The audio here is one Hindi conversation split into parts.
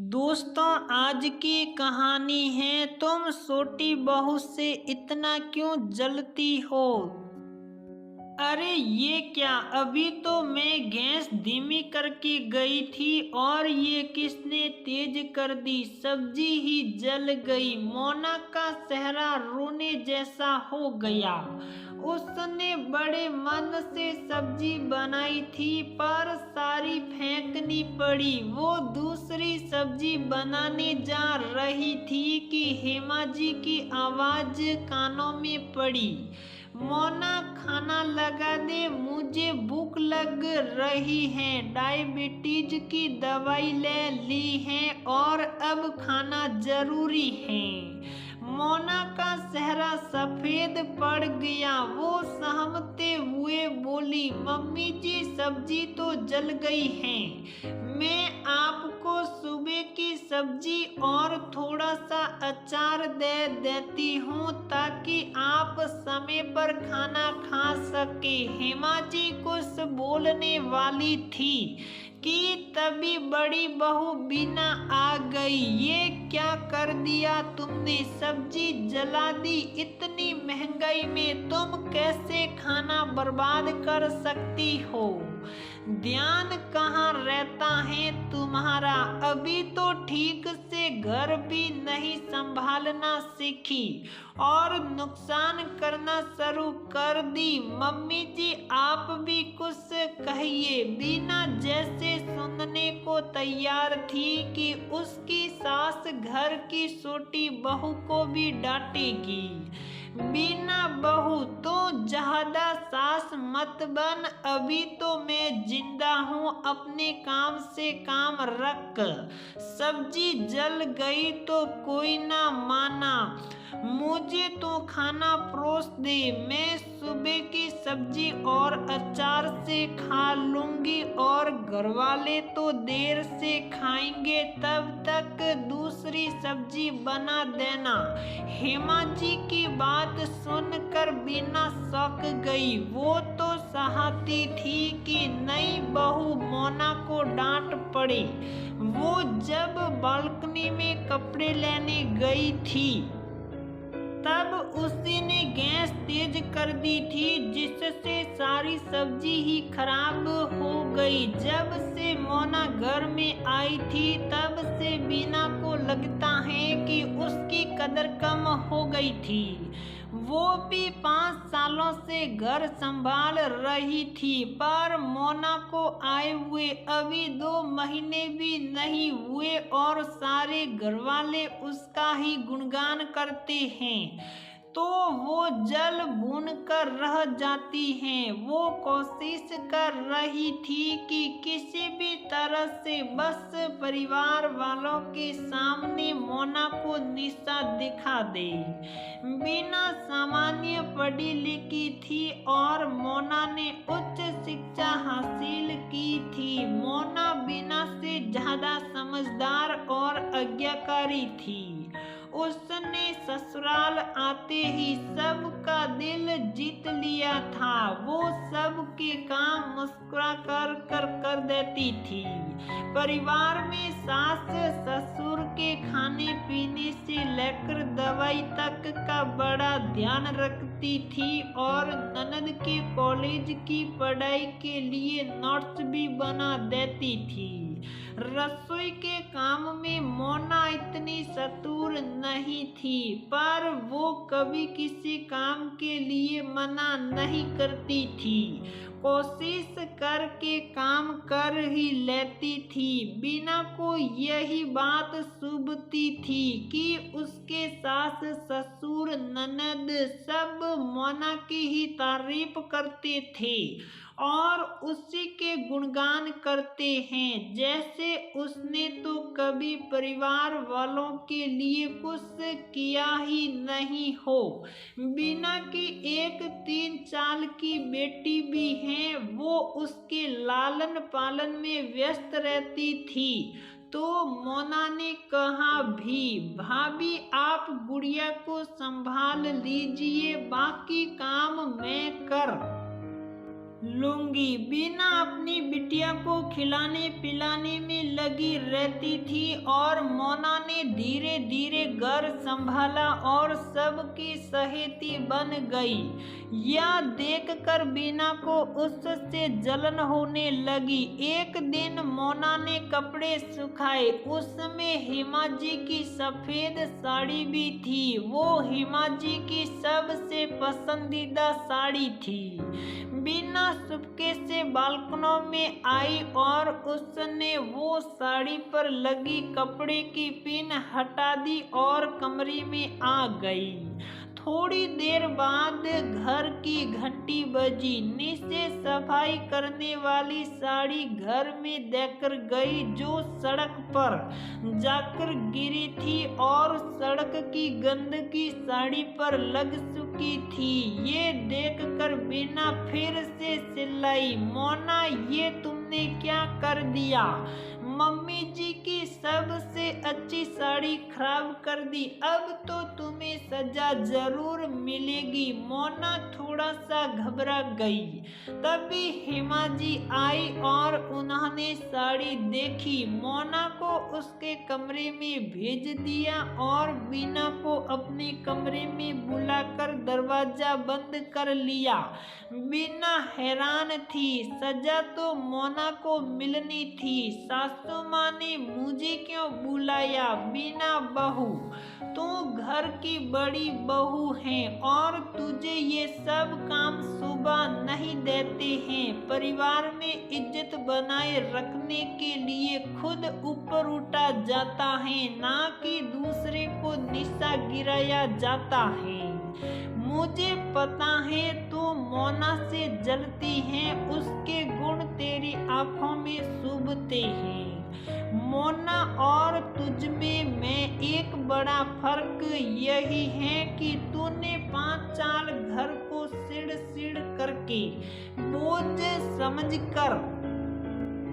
दोस्तों, आज की कहानी है तुम छोटी बहू से इतना क्यों जलती हो। अरे ये क्या, अभी तो मैं गैस धीमी करके गई थी और ये किसने तेज कर दी, सब्जी ही जल गई। मोना का चेहरा रोने जैसा हो गया। उसने बड़े मन से सब्जी बनाई थी पर सारी फेंकनी पड़ी। वो दूसरी सब्जी बनाने जा रही थी कि हेमा जी की आवाज कानों में पड़ी। मोना, खाना लगा दे, मुझे भूख लग रही है। डायबिटीज की दवाई ले ली है और अब खाना जरूरी है। मोना का चेहरा सफेद पड़ गया। वो सहमते हुए बोली, मम्मी जी सब्जी तो जल गई है। मैं आपको सुबह की सब्जी और थोड़ा सा अचार दे देती हूँ ताकि आप समय पर खाना खा सके। हेमा जी कुछ बोलने वाली थी कि तभी बड़ी बहू बीना आ गई। ये क्या कर दिया तुमने, सब्जी जला दी। इतनी महंगाई में तुम कैसे खाना बर्बाद कर सकती हो। ध्यान कहाँ रहता है तुम्हारा, अभी तो ठीक से घर भी नहीं संभालना सीखी और नुकसान करना शुरू कर दी। मम्मी जी आप भी कुछ कहिए। बीना जैसे सुनने को तैयार थी कि उसकी सास घर की छोटी बहू को भी डांटेगी। बीना बहू तो ज्यादा सास मत बन, अभी तो मैं जिंदा हूँ, अपने काम से काम रख। सब्जी जल गई तो कोई ना माना, मुझे तो खाना परोस दे। मैं सुबह की सब्जी और अचार से खा लूंगी और घरवाले तो देर से खाएंगे, तब तक दूसरी सब्जी बना देना। हेमा जी की बात सुनकर बीना शौक गई। वो तो चाहती थी कि नई बहू मोना को डांट पड़े। वो जब बालकनी में कपड़े लेने गई थी तब उसी ने गैस तेज कर दी थी, जिससे सारी सब्जी ही खराब हो गई। जब से मोना घर में आई थी तब से बीना को लगता है कि उसकी कदर कम हो गई थी। वो भी 5 सालों से घर संभाल रही थी, पर मोना को आए हुए अभी 2 महीने भी नहीं हुए और सारे घरवाले उसका ही गुणगान करते हैं तो वो जल भून कर रह जाती हैं। वो कोशिश कर रही थी कि किसी भी तरह से बस परिवार वालों के सामने मोना को निशा दिखा दे। बीना सामान्य पढ़ी लिखी थी और मोना ने उच्च शिक्षा हासिल की थी। मोना बीना से ज्यादा समझदार और आज्ञाकारी थी। उसने ससुराल आते ही सबका दिल जीत लिया था। वो सबके काम मुस्कुरा कर देती थी। परिवार में सास ससुर के खाने पीने से लेकर दवाई तक का बड़ा ध्यान रखती थी और ननद के कॉलेज की पढ़ाई के लिए नोट्स भी बना देती थी। रसोई के काम में मोना इतनी चतुर नहीं थी, पर वो कभी किसी काम के लिए मना नहीं करती थी। कोशिश करके काम कर ही लेती थी। बीना को यही बात चुभती थी कि उसके सास ससुर ननद सब मोना की ही तारीफ करते थे और उसी के गुणगान करते हैं, जैसे उसने तो कभी परिवार वालों के लिए कुछ किया ही नहीं हो। बीना की एक 3 साल की बेटी भी है, वो उसके लालन पालन में व्यस्त रहती थी। तो मोना ने कहा भी, भाभी आप गुड़िया को संभाल लीजिए, बाकी काम मैं कर। लूंगी। बीना अपनी बिटिया को खिलाने पिलाने में लगी रहती थी और मोना ने धीरे धीरे घर संभाला और सबकी सहेती बन गई। यह देखकर बीना को उससे जलन होने लगी। एक दिन मोना ने कपड़े सुखाए, उसमें हिमाजी की सफेद साड़ी भी थी। वो हिमाजी की सबसे पसंदीदा साड़ी थी। बीना चुपके से बालकनों में आई और उसने वो साड़ी पर लगी कपड़े की पिन हटा दी और कमरे में आ गई। थोड़ी देर बाद घर की घंटी बजी। नीचे सफाई करने वाली साड़ी घर में देकर गई, जो सड़क पर जाकर गिरी थी और सड़क की गंदगी साड़ी पर लग चुकी थी। ये देखकर बीना फिर से चिल्लाई, मोना ये तुमने क्या कर दिया? मम्मी जी की सबसे अच्छी साड़ी खराब कर दी। अब तो तुम्हें सजा जरूर मिलेगी। मोना थोड़ा सा घबरा गई। तभी हिमाजी आई और उन्होंने साड़ी देखी। मोना को उसके कमरे में भेज दिया और बीना को अपने कमरे में बुलाकर दरवाजा बंद कर लिया। बीना हैरान थी। सजा तो मोना को मिलनी थी। सासू माँ ने मुझे क्यों बुलाया? बीना बहू, तू घर की बड़ी बहू है और तुझे ये सब काम शोभा नहीं देते हैं। परिवार में इज्जत बनाए रखने के लिए खुद ऊपर उठा जाता है, ना कि दूसरे को नीचा गिराया जाता है। मुझे पता है तू मोना से जलती है, उसके गुण तेरी आंखों में चुभते हैं। मोना और तुझ में एक बड़ा फर्क यही है कि तूने 5 साल घर को सिड़ करके बोझ समझकर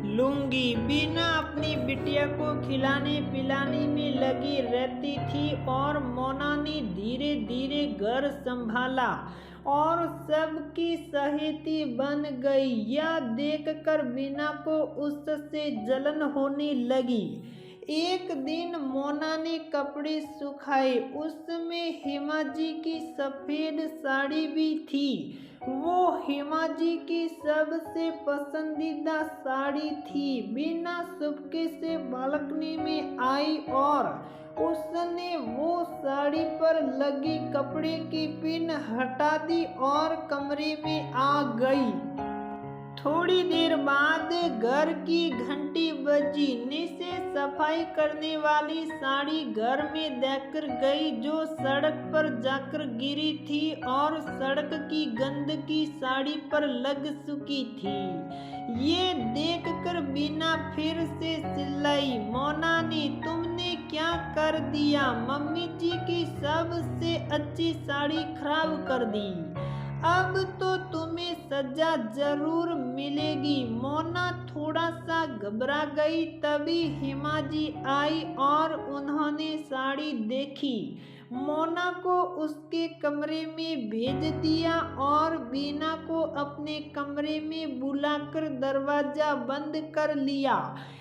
लूंगी। बीना अपनी बिटिया को खिलाने पिलाने में लगी रहती थी और मोना ने धीरे धीरे घर संभाला और सबकी सहेती बन गई। यह देखकर बीना को उससे जलन होने लगी। एक दिन मोना ने कपड़े सुखाए, उसमें हिमाजी की सफेद साड़ी भी थी। वो हिमाजी की सबसे पसंदीदा साड़ी थी। बीना चुपके से बालकनी में आई और उसने वो साड़ी पर लगी कपड़े की पिन हटा दी और कमरे में आ गई। थोड़ी देर बाद घर की घंटी बजी। नीचे सफाई करने वाली साड़ी घर में देकर गई, जो सड़क पर जाकर गिरी थी और सड़क की गंदगी साड़ी पर लग चुकी थी। ये देखकर बीना फिर से चिल्लाई, मोना ने तुमने क्या कर दिया? मम्मी जी की सबसे अच्छी साड़ी खराब कर दी। अब तो तुम्हें सजा जरूर मिलेगी। मोना थोड़ा सा घबरा गई। तभी हिमाजी आई और उन्होंने साड़ी देखी। मोना को उसके कमरे में भेज दिया और बीना को अपने कमरे में बुलाकर दरवाजा बंद कर लिया।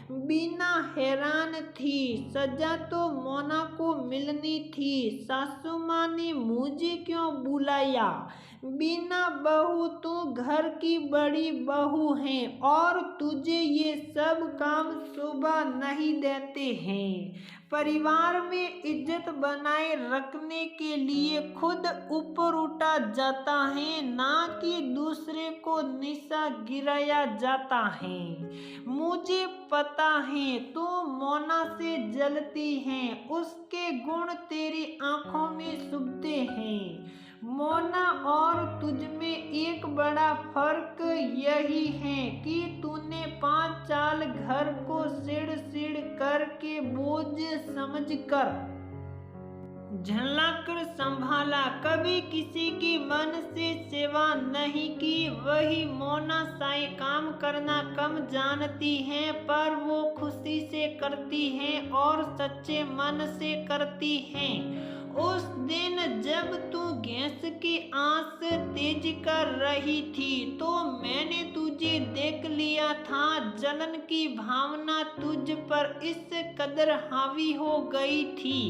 बीना हैरान थी। सजा तो मोना को मिलनी थी। सासू माँ ने मुझे क्यों बुलाया? बीना बहू, तू घर की बड़ी बहू है और तुझे ये सब काम शोभा नहीं देते हैं। परिवार में इज्जत बनाए रखने के लिए खुद ऊपर उठा जाता है, ना कि दूसरे को नीचा गिराया जाता है। मुझे पता है तू मोना से जलती है, उसके गुण तेरी आंखों में चुभते हैं। मोना और तुझमें एक बड़ा फर्क यही है कि तूने 5 साल घर को सिड़ करके बोझ समझकर झल्लाकर संभाला, कभी किसी की मन से सेवा नहीं की। वही मोना शायद काम करना कम जानती हैं, पर वो खुशी से करती हैं और सच्चे मन से करती हैं। उस दिन जब तू गैस की आंच तेज कर रही थी तो मैंने तुझे देख लिया था। जलन की भावना तुझ पर इस कदर हावी हो गई थी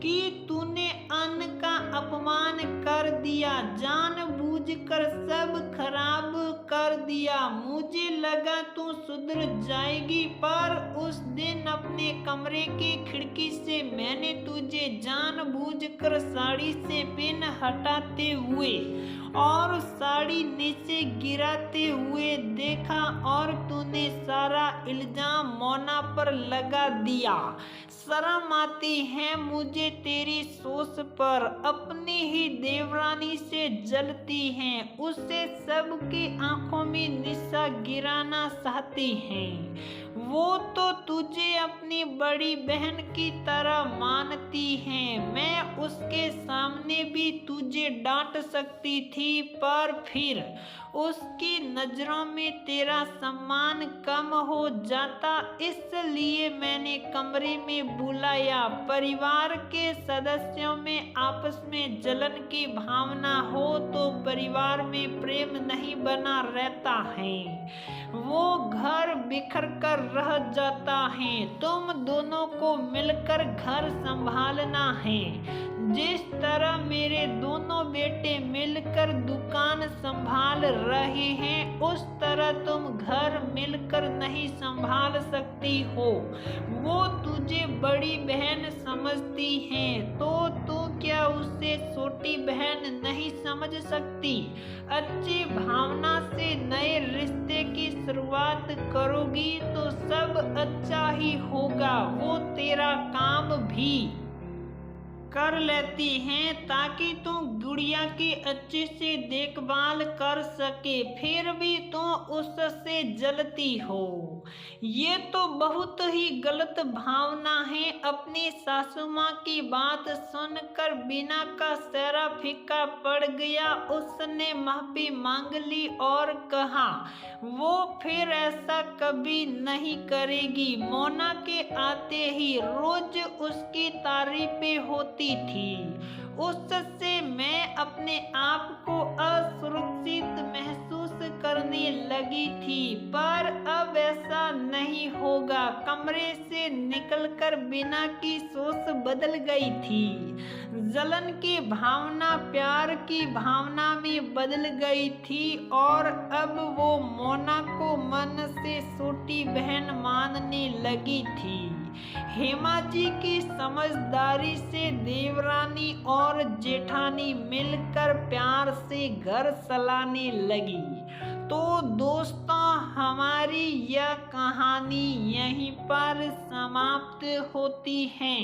कि तूने अन्न का अपमान कर दिया, जानबूझकर सब खराब कर दिया। मुझे लगा तू सुधर जाएगी, पर उस दिन अपने कमरे की खिड़की से मैंने तुझे जानबूझकर साड़ी से पिन हटाते हुए और साड़ी नीचे गिराते हुए देखा और तूने सारा इल्जाम मोना पर लगा दिया। शर्म आती है मुझे तेरी सोच पर, अपनी ही देवरानी से जलती हैं, उससे सबकी आंखों में निशा गिराना चाहती हैं। वो तो तुझे अपनी बड़ी बहन की तरह मानती है। मैं उसके सामने भी तुझे डांट सकती थी, पर फिर उसकी नजरों में तेरा सम्मान कम हो जाता, इसलिए मैंने कमरे में बुलाया। परिवार के सदस्यों में आपस में जलन की भावना हो तो परिवार में प्रेम नहीं बना रहता है, वो घर बिखर कर रह जाता है। तुम दोनों को मिलकर घर संभालना है। जिस तरह मेरे दोनों बेटे मिलकर दुकान संभाल रहे हैं, उस तरह तुम घर मिलकर नहीं संभाल सकती हो। वो तुझे बड़ी बहन समझती है तो तू क्या उसे छोटी बहन नहीं समझ सकती? अच्छी भावना से नए रिश्ते की शुरुआत करोगी तो सब अच्छा ही होगा। वो तेरा काम भी कर लेती हैं ताकि तुम गुड़िया की अच्छे से देखभाल कर सके, फिर भी तुम उससे जलती हो। ये तो बहुत ही गलत भावना है। अपनी सासू माँ की बात सुनकर बीना का चेहरा फीका पड़ गया। उसने माफी मांग ली और कहा वो फिर ऐसा कभी नहीं करेगी। मोना के आते ही रोज उसकी तारीफें होती थी, उससे मैं अपने आप को असुरक्षित महसूस करने लगी थी, पर अब ऐसा नहीं होगा। कमरे से निकलकर बीना की सोच बदल गई थी। जलन की भावना प्यार की भावना में बदल गई थी और अब वो मोना को मन से छोटी बहन मानने लगी थी। हेमा जी की समझदारी से देवरानी और जेठानी मिलकर प्यार से घर चलाने लगी। तो दोस्तों, हमारी यह कहानी यहीं पर समाप्त होती है।